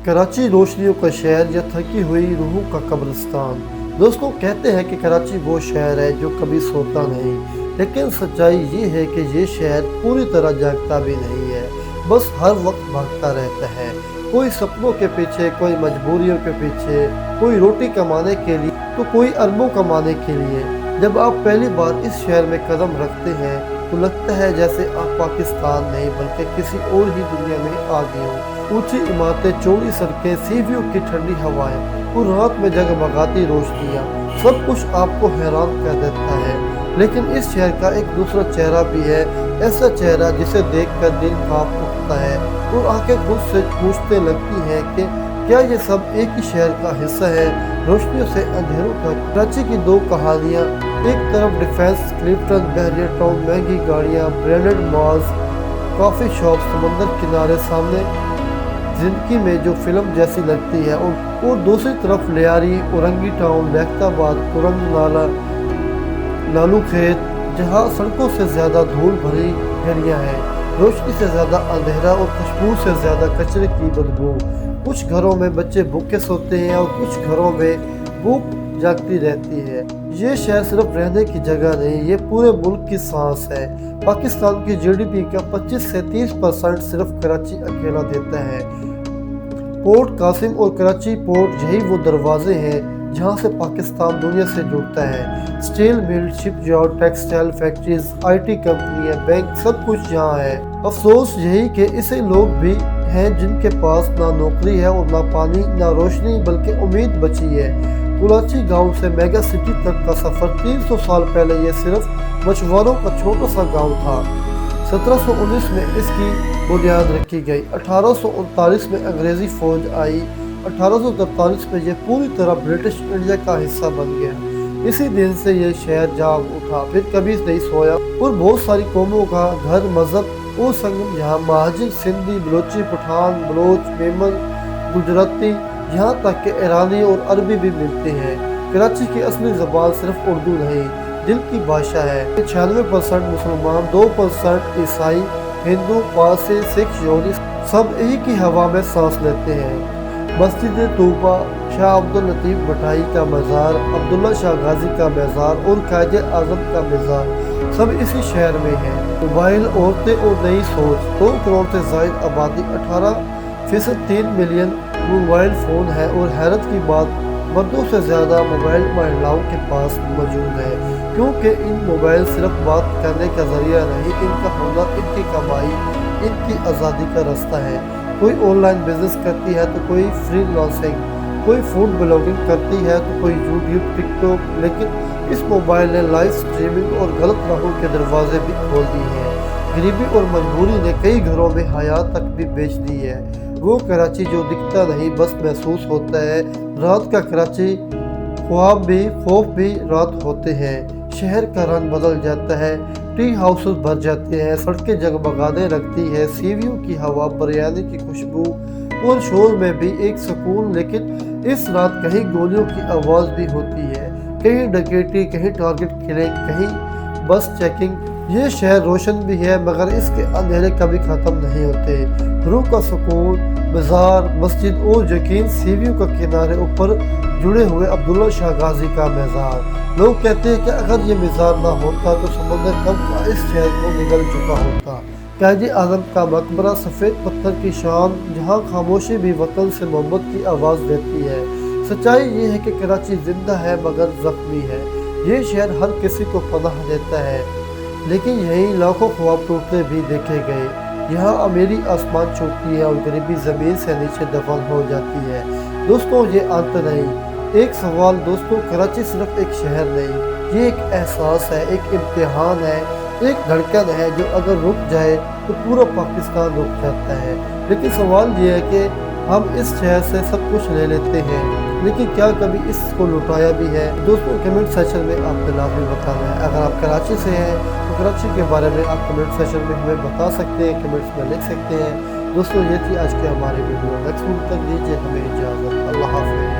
कराची रोशनियों का शहर या थकी हुई रूहों का कब्रिस्तान। दोस्तों, कहते हैं कि कराची वो शहर है जो कभी सोता नहीं, लेकिन सच्चाई ये है कि ये शहर पूरी तरह जागता भी नहीं है, बस हर वक्त भागता रहता है। कोई सपनों के पीछे, कोई मजबूरियों के पीछे, कोई रोटी कमाने के लिए तो कोई अरबों कमाने के लिए। जब आप पहली बार इस शहर में कदम रखते हैं तो लगता है जैसे आप पाकिस्तान नहीं बल्कि किसी और ही दुनिया में आ गए हों। ऊंची इमारतें, चौड़ी सड़कें, सीवियों की ठंडी हवाएं और रात में जगमगाती रोशनियां, सब कुछ आपको हैरान कर देता है। लेकिन इस शहर का एक दूसरा चेहरा भी है, ऐसा चेहरा जिसे देखकर दिल कांप उठता है और आंखें खुद से पूछने लगती हैं कि क्या ये सब एक ही शहर का हिस्सा है। रोशनियों से अंधेरों तक कराची की दो कहानियाँ, एक तरफ डिफेंस, क्लिफ्टन, बहरिया टाउन, महंगी गाड़ियाँ, ब्रांडेड मॉल्स, कॉफ़ी शॉप, समंदर किनारे सामने जिंदगी में जो फिल्म जैसी लगती है, और दूसरी तरफ लियारी, औरंगी टाउन, लखताबाद, कुरंग नाला, लालू खेत, जहाँ सड़कों से ज़्यादा धूल भरी गलियाँ हैं, रोशनी से ज़्यादा अंधेरा और खुशबू से ज़्यादा कचरे की बदबू। कुछ घरों में बच्चे भूखे सोते हैं और कुछ घरों में भूख जागती रहती है। ये शहर सिर्फ रहने की जगह नहीं, ये पूरे मुल्क की सांस है। पाकिस्तान की जीडीपी का 25 से 30% सिर्फ कराची अकेला देता है। पोर्ट कासिम और कराची पोर्ट, यही वो दरवाजे हैं जहाँ से पाकिस्तान दुनिया से जुड़ता है। Steel mill, ship yard, textile factories, IT कंपनियां, बैंक, सब कुछ यहाँ है। अफसोस यही कि इसे लोग भी हैं जिनके पास ना नौकरी है और ना पानी, ना रोशनी, बल्कि उम्मीद बची है। कराची गांव से मेगा सिटी तक का सफर 300 साल पहले ये सिर्फ मछुआरों का छोटा सा गांव था। 1719 में इसकी बुनियाद रखी गई। 1839 में अंग्रेजी फौज आई। 1843 में यह पूरी तरह ब्रिटिश इंडिया का हिस्सा बन गया। इसी दिन से यह शहर जाग उठा, फिर कभी नहीं सोया, और बहुत सारी कौमों का घर, मजहब और संगम यहाँ। महाजिर, सिंधी, बलोची, पठान, बलोच, मेमन, गुजराती, यहाँ तक के ईरानी और अरबी भी मिलते हैं। कराची की असली ज़बान सिर्फ उर्दू नहीं, दिल की भाषा है। 96% मुसलमान, 2% ईसाई, हिंदू, पारसी, सिख, यहूदी, सब एक ही हवा में सांस लेते हैं। मस्जिद तूबा, शाह अब्दुल लतीफ़ भटाई का मज़ार, अब्दुल्ला शाह गाजी का मज़ार और कायदे आज़म का मज़ार सब इसी शहर में है। मोबाइल, औरतें और नई सोच। 2 करोड़ से ज़ायद आबादी, 18% 3 मिलियन मोबाइल फ़ोन है, और हैरत की बात, मर्दों से ज़्यादा मोबाइल महिलाओं के पास मौजूद है, क्योंकि इन मोबाइल सिर्फ बात करने का ज़रिया नहीं, इनका हुनर, इनकी कमाई, इनकी आज़ादी का रास्ता है। कोई ऑनलाइन बिजनेस करती है तो कोई फ्रीलांसिंग, कोई फूड ब्लॉगिंग करती है तो कोई यूट्यूब, टिकटॉक। लेकिन इस मोबाइल ने लाइव स्ट्रीमिंग और गलत राहों के दरवाजे भी खोल दिए हैं। गरीबी और मजबूरी ने कई घरों में हयात तक भी बेच दी है। वो कराची जो दिखता नहीं, बस महसूस होता है। रात का कराची, ख्वाब भी, खौफ भी रात होते हैं। शहर का रंग बदल जाता है, टी हाउसेस भर जाते हैं, सड़कें जगमगाने लगती है, सीवियों की हवा, बिरयानी की खुशबू और शोर में भी एक सुकून। लेकिन इस रात कहीं गोलियों की आवाज़ भी होती है, कहीं डकैती, कहीं टारगेट किलिंग, कहीं बस चेकिंग। ये शहर रोशन भी है, मगर इसके अंधेरे कभी ख़त्म नहीं होते। रूह का सुकून, बाजार, मस्जिद और यकीन, सीवियों का किनारे ऊपर जुड़े हुए अब्दुल्ला शाह गाजी का मज़ार। लोग कहते हैं कि अगर ये मज़ार ना होता तो समंदर कब का इस शहर को निगल चुका होता। कायदे आज़म का मकबरा, सफ़ेद पत्थर की शान, जहाँ खामोशी भी वतन से मोहब्बत की आवाज़ देती है। सच्चाई ये है कि कराची जिंदा है मगर ज़ख्मी है। ये शहर हर किसी को पनाह देता है, लेकिन यही लाखों ख्वाब टूटते भी देखे गए। यहाँ अमीरी आसमान छूती है और गरीबी ज़मीन से नीचे दफन हो जाती है। दोस्तों, ये अंत नहीं, एक सवाल। दोस्तों, कराची सिर्फ एक शहर नहीं, ये एक एहसास है, एक इम्तिहान है, एक धड़कन है जो अगर रुक जाए तो पूरा पाकिस्तान रुक जाता है। लेकिन सवाल ये है कि हम इस शहर से सब कुछ ले लेते हैं, लेकिन क्या कभी इसको लुटाया भी है? दोस्तों, कमेंट सेक्शन में आपको लाजमी बताना है। अगर आप कराची से हैं तो कराची के बारे में आप कमेंट सेक्शन में हमें बता सकते हैं, कमेंट्स में लिख सकते हैं। दोस्तों, ये थी आज के हमारे वीडियो। नेक्स्ट वीडियो तक दीजिए हमें इजाज़त। अल्लाह हाफ़िज़।